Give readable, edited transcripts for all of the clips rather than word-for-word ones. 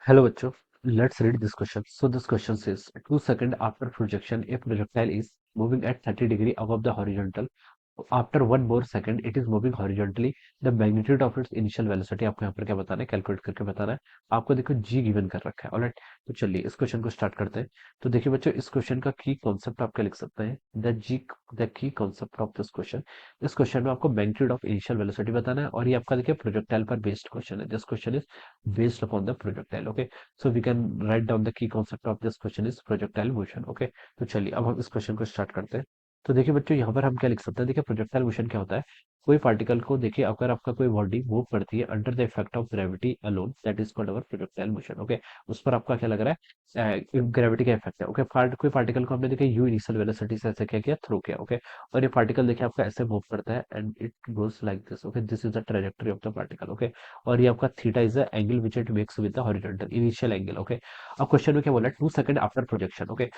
Hello, bachcho. Let's read this question. So this question says, 2 seconds after projection, a projectile is moving at 30 degree above the horizontal. After one more second it is moving horizontally the magnitude of its initial velocity आपको यहाँ पर क्या बताना है calculate करके बताना है आपको देखो जी गिवन कर रखा है ऑलराइट। तो चलिए इस क्वेश्चन को स्टार्ट करते हैं। तो देखिए बच्चों इस क्वेश्चन का की कॉन्सेप्ट आप क्या लिख सकते हैं the key concept of this question. इस क्वेश्चन में आपको मैग्नीट्यूड ऑफ इनिशियल वेलोसिटी बताना है और ये आपका देखिए प्रोजेक्टाइल पर बेस्ड क्वेश्चन है। This question is based upon the projectile. Okay, so we can write down the key concept of this question is projectile motion. Okay, तो चलिए अब हम इस क्वेश्चन को स्टार्ट करते हैं। तो देखिए बच्चों यहाँ पर हम क्या लिख सकते हैं। देखिए प्रोजेक्टाइल मोशन क्या होता है। कोई पार्टिकल को देखिए अगर आपका कोई बॉडी मूव करती है under the effect of gravity alone that is called our projectile motion. Okay, उस पर आपका क्या लग रहा है ग्रेविटी का इफेक्ट है। ओके, कोई पार्टिकल को हमने देखिए यू इनिशियल वेलोसिटी से ऐसे क्या किया थ्रो किया। ओके, और ये पार्टिकल देखिए आपका ऐसे मूव करता है and it goes like this. Okay, this is the trajectory of the particle. Okay, और ये आपका theta is the angle which it makes with the horizontal initial angle. Okay, अब क्वेश्चन में क्या बोला 2 second after projection. Okay,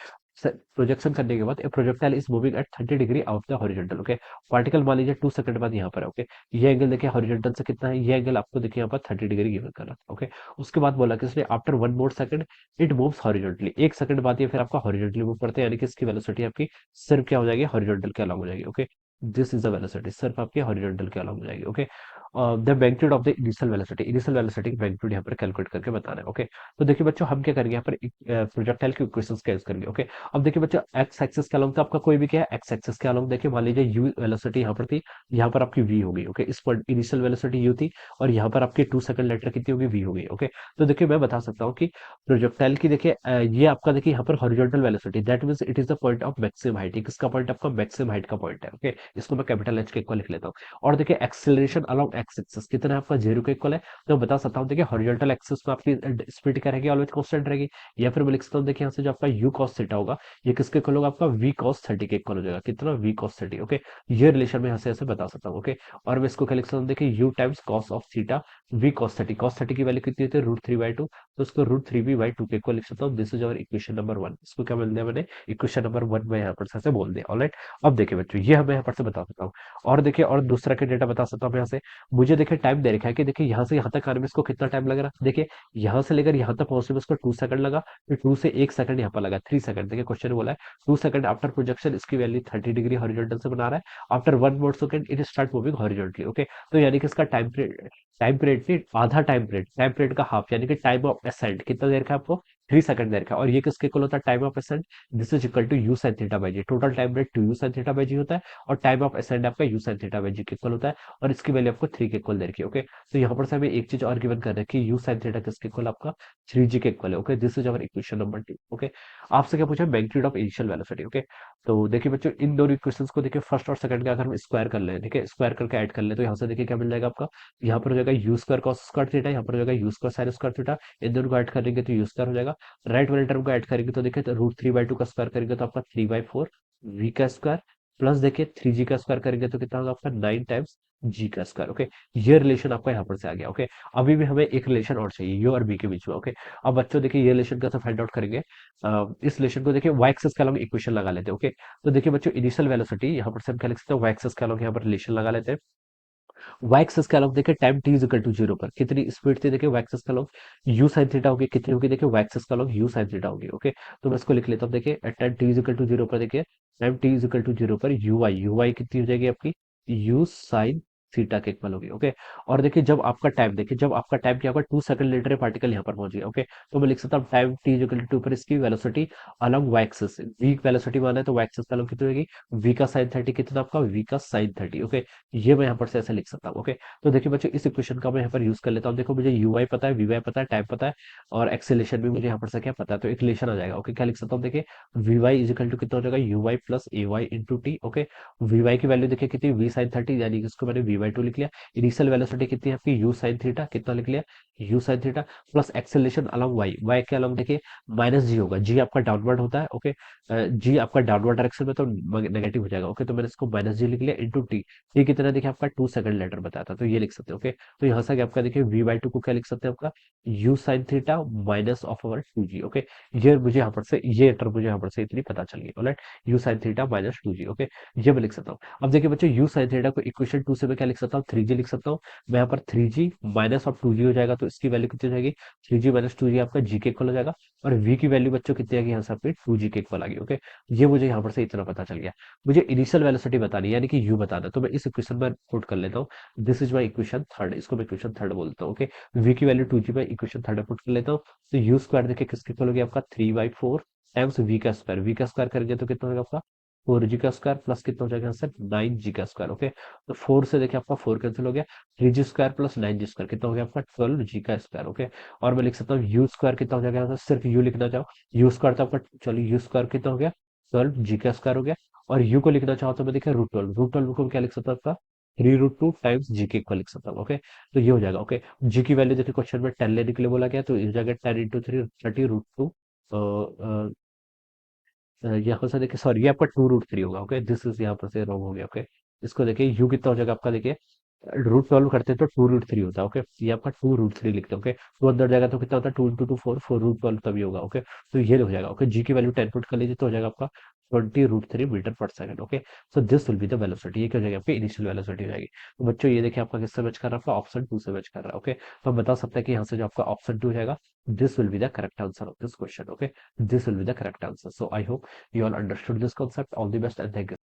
projection करने के बाद ए projectile is moving at 30 degree of the horizontal. Okay, particle मान लीजिए 2 सेकंड बाद यहाँ पर है। ओके, ये एंगल देखिए हॉरिजॉन्टल से कितना है, ये एंगल आपको देखिए यहाँ पर 30 डिग्री गिवन कर रहा है। ओके, उसके बाद बोला किसने after one more second it moves horizontally. 1 second बाद ये फिर आपका हॉरिजॉन्टली मूव करते हैं यानी कि इसकी वेलोसिटी आपकी सिर्फ क्या हो जाएगी हॉरिजॉन्टल के अलॉन्ग हो जाएगी। Okay, this is the velocity सिर्फ आपकी हॉरिजॉन्टल के अलॉन्ग हो जाएगी। Okay, the magnitude of the initial velocity की मैग्नीट्यूड यहाँ पर कैलकुलेट करके बताना है। ओके, तो देखिए बच्चों हम क्या करेंगे यहाँ पर प्रोजेक्टाइल के इक्वेशंस का यूज करेंगे। ओके, अब देखिए बच्चों एक्स एक्सिस के अलोंग तो आपका कोई भी क्या है एक्स एक्सिस के अलोंग देखिए मान लीजिए यू वेलोसिटी यहाँ पर थी, यहाँ पर आपकी वी होगी। ओके, इस पर इनिशियल वेलोसिटी यू थी और यहाँ पर आपकी 2 सेकंड लेटर कितनी होगी वी होगी। ओके, तो देखिए मैं बता सकता हूँ कि प्रोजेक्टाइल की देखिए ये आपका देखिए यहाँ पर horizontal velocity that means it is the point of maximum height. किसका पॉइंट आपका मैक्सिमम हाइट का पॉइंट है। ओके, इसको मैं कैपिटल एच के इक्वल लिख लेता हूँ। और देखिए एक्सेलरेशन अलोंग एक्स एक्सिस कितना है आपका जीरो के इक्वल है। तो मैं बता सकता हूँ देखिए हॉरिजॉन्टल एक्सिस में आपकी स्पीड क्या रहेगी ऑलवेज कांस्टेंट रहेगी। या फिर मैं लिख सकता हूँ देखिए यहाँ से जो आपका यू कॉस थीटा होगा ये किसके इक्वल होगा आपका वी कॉस 30 के इक्वल हो जाएगा। कितना वी कॉस 30। ओके, ये रिलेशन में यहाँ से ऐसे बता सकता हूँ। ओके, और मैं इसको क्या लिख सकता हूँ देखिए u times cos of theta v cos 30 की वैल्यू कितनी होती है √3/2। तो उसको √3v/2 के इक्वल लिख सकता हूँ। This is our equation number 1। इसको क्या बोल दिया मैंने इक्वेशन नंबर 1 में यहाँ पर से ऐसे बोल दिया। ऑलराइट, अब देखिए बच्चों ये हमें यहाँ पर से बता सकता हूँ। और देखिए और दूसरा के डेटा बता सकता हूँ यहाँ से। मुझे देखिए टाइम दे रखा है कि देखिए यहाँ से यहाँ तक आने में इसको कितना टाइम लग रहा है। देखिए यहाँ से लेकर यहाँ तक पहुंचने में इसको 2 सेकंड लगा, फिर 2 से 1 सेकंड यहाँ पर लगा 3 सेकंड। देखिए क्वेश्चन बोला है 2 सेकंड आफ्टर प्रोजेक्शन इसकी वैल्यू 30 डिग्री हॉरिजॉन्टल से बना रहा है। After one more second it start moving horizontally. Okay, तो यानी कि इसका टाइम पीरियड नहीं आधा टाइम पीरियड का हाफ यानी कि टाइम ऑफ एसेंट कितना देर का है आपको 3 सेकंड देर का। और ये किसके इक्वल होता है time of ascent. This is equal to U sine theta by G. Total time period 2 U sine theta by G होता है और टाइम ऑफ एसेंट आपका U sine theta by G के इक्वल होता है और इसकी वैल्यू आपको 3 के इक्वल दे रखी है। ओके, तो यहाँ पर से हमें एक चीज और गिवन कर रखी है यू साइन थीटा किसके इक्वल आपका 3g के इक्वल है। Okay, this is our equation number 2। Okay, आपसे क्या पूछा magnitude of initial velocity. Okay, तो देखिए बच्चों इन दोनों इक्वेशंस को देखिए फर्स्ट और सेकंड का अगर हम स्क्वायर कर लें ठीक है स्क्वायर करके ऐड कर ले तो यहाँ से देखिए क्या मिल जाएगा आपका। यहाँ पर हो जाएगा U square cos square theta, यहाँ पर हो जाएगा U square sine square theta. इन दोनों को ऐड करेंगे तो यू स्क्वायर हो जाएगा। राइट वाले टर्म को ऐड करेंगे तो देखिए √3/2 का स्क्वायर करेंगे तो आपका 3/4 वी का स्क्वायर प्लस देखिए 3g का स्क्वायर करेंगे तो कितना होगा आपका 9 टाइम्स जी का स्क्वायर। ओके, ये रिलेशन आपका यहाँ पर से आ गया। ओके, अभी भी हमें एक रिलेशन और चाहिए यू और बी के बीच में। ओके, अब बच्चों देखिए ये रिलेशन कैसे फाइंड आउट करेंगे। इस रिलेशन को देखिए वाई एक्सिस के अलॉन्ग इक्वेशन लगा लेते हैं। ओके, तो देखिए बच्चों इनिशियल वेलोसिटी यहाँ पर से हम क्या लिख सकते हैं वाई एक्सिस के अलॉन्ग यहाँ पर रिलेशन लगा लेते हैं। वाई एक्सिस के अलॉन्ग देखिए time t is equal to zero पर कितनी स्पीड थी देखिए वाई एक्सिस के अलॉन्ग यू साइन थीटा होगी कितनी होगी देखिए वाई एक्सिस के अलॉन्ग यू साइन थीटा होगी। ओके, तो मैं इसको लिख लेता हूँ देखिए at time t is equal to zero पर देखिए time t is equal to zero पर यू आई कितनी हो जाएगी आपकी यू साइन थीटा के इक्वल होगी। ओके, और देखिए जब आपका टाइम देखिए जब आपका टाइम क्या होगा 2 सेकंड लेटर पार्टिकल यहाँ पर पहुंच गया। ओके, तो मैं लिख सकता हूँ time t is equal to पर इसकी velocity along y axis v velocity माना है तो वाई एक्सिस का अलॉन्ग कितनी होगी वी का साइन 30 कितना आपका वी का साइन 30। ओके, ये मैं यहाँ पर से ऐसे लिख सकता हूँ। ओके, तो देखिए बच्चों इस इक्वेशन का मैं यहाँ पर यूज कर लेता हूँ। देखो मुझे यू आई पता है वी वाई पता है टाइम पता है और एक्सेलेशन भी मुझे यहाँ पर से क्या पता है तो एक रिलेशन आ जाएगा। ओके, क्या लिख सकता हूँ देखिए v y is equal to कितना हो जाएगा u y plus a y into t. Okay, v y की वैल्यू देखिए कितनी वी साइन 30 यानी कि इसको मैंने वी/2 लिख लिया। इनिशियल वेलोसिटी कितनी है आपकी यू साइन थीटा कितना लिख लिया you sine theta plus acceleration along Y के अलॉन्ग देखिए माइनस जी होगा। जी आपका डाउनवर्ड होता है। ओके, जी आपका डाउनवर्ड डायरेक्शन में तो नेगेटिव हो जाएगा। ओके, तो मैंने इसको माइनस जी लिख लिया इंटू टी। टी कितना देखिए आपका 2 सेकंड लेटर बताया था तो ये लिख सकते हैं। ओके, तो यहाँ से आपका देखिए वी/2 को क्या लिख सकते हैं आपका U sine theta minus of our 2g। Okay, ये मुझे यहाँ पर से ये टर्म मुझे यहाँ पर से इतनी पता चल गई। Alright, you sine theta minus 2g। Okay, ये मैं लिख सकता हूँ। अब देखिए बच्चों यू साइन थीटा को इक्वेशन 2 से मैं क्या लिख सकता हूँ, 3g लिख सकता हूँ। मैं यहाँ पर 3g माइनस ऑफ 2g हो जाएगा, तो इसकी वैल्यू कितनी हो जाएगी, 3g माइनस 2g आपका g के इक्वल हो जाएगा। और v की वैल्यू बच्चों कितनी आएगी यहाँ से आपकी 2g के इक्वल आ गई। ओके, ये मुझे यहाँ पर से इतना पता चल गया। मुझे इनिशियल वेलोसिटी बतानी है, यानी कि u बताना है। तो मैं इस इक्वेशन में पुट कर लेता हूँ, this is my equation third, इसको मैं इक्वेशन थर्ड बोलता हूँ। ओके, v की वैल्यू 2g में इक्वेशन थर्ड में पुट कर लेता हूँ। तो यू स्क्वायर देखिए किसके इक्वल हो गया आपका 3/4 टाइम्स v का स्क्वायर, v का स्क्वायर करेंगे तो कितना होगा आपका 4g का स्क्वायर प्लस कितना हो जाएगा यहाँ से 9g का स्क्वायर। ओके, तो 4 से देखिए आपका 4 कैंसिल हो गया, 3g square plus 9g square कितना हो गया आपका 12g का स्क्वायर। ओके, और मैं लिख सकता हूँ यू स्क्वायर कितना हो जाएगा यहाँ से, सिर्फ u लिखना चाहो, यू स्क्वायर तो आपका, चलिए यू स्क्वायर कितना हो गया 12g का स्क्वायर हो गया। और u को लिखना चाहो तो मैं देखिए रूट 12 को क्या लिख सकता हूँ आपका 3√2 टाइम्स जी के इक्वल लिख सकता हूँ। ओके, तो ये हो जाएगा। ओके, जी की वैल्यू देखिए क्वेश्चन में 10 लेने के लिए बोला गया, तो इस जगह 10 × 3 30√2। यहाँ से देखिए, सॉरी ये आपका 2√3 होगा। ओके, दिस इज यहाँ पर से रॉन्ग हो गया। ओके, इसको देखिए यू कितना हो जाएगा आपका, देखिए रूट 12 करते हैं तो 2√3 होता है। ओके, ये आपका 2√3 लिखते हैं। ओके, टू अंदर जाएगा तो कितना होता है 2 × 2 4, 4√12 तभी होगा। ओके, तो ये हो जाएगा। ओके, जी की वैल्यू 10 पुट कर लीजिए तो हो जाएगा आपका 20√3 मीटर पर second. Okay, so this will be the velocity, ये क्या हो जाएगी आपकी इनिशियल वेलोसिटी हो जाएगी। तो बच्चों ये देखिए आपका किससे मैच कर रहा है, आपका ऑप्शन 2 से मैच कर रहा है। ओके, तो हम बता सकते हैं कि यहाँ से जो आपका ऑप्शन 2 हो जाएगा, this will be the correct answer of this question. Okay, this will be the correct answer. So I hope you all understood this concept. All the best and thank you.